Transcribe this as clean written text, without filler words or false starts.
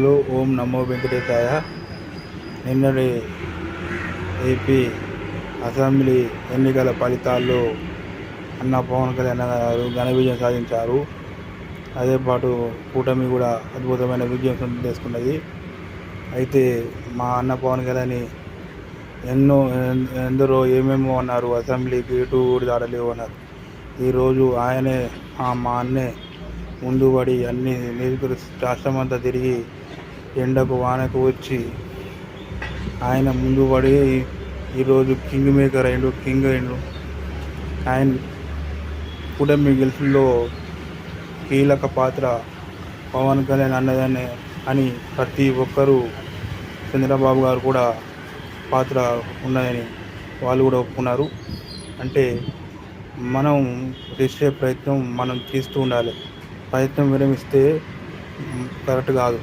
Hello ఓం నమో వెంకటేశాయ. నిన్నటి AP assembly ఎన్నికల ఫలితాల్లో అన్న పవన్ కళ్యాణ్ గారు ఘన విజయం సాధించారు. అదేపాటు కూటమి కూడా అద్భుతమైన విజయం సొంతం చేసుకున్నది. అయితే మా అన్న పవన్ కళ్యాణ్ ఎందరో ఏమేమో అన్నారు, అసెంబ్లీకి ఎటు కూడా దాడలేవు అన్నారు. ఈరోజు ఆయనే మా అన్నే ముందుపడి అన్ని రాష్ట్రమంతా తిరిగి ఎండకు వానకు వచ్చి ఆయన ముందుపడి ఈరోజు కింగ్ మేకర్ అయిండు, కింగ్ అయిండు. ఆయన కూటమి గెలుపులో కీలక పాత్ర పవన్ కళ్యాణ్ అన్నదాన్ని అని ప్రతి ఒక్కరూ, చంద్రబాబు గారు కూడా పాత్ర ఉన్నదని వాళ్ళు కూడా ఒప్పుకున్నారు. అంటే మనం చేసే ప్రయత్నం మనం చేస్తూ ఉండాలి. ప్రయత్నం విరమిస్తే కరెక్ట్ కాదు.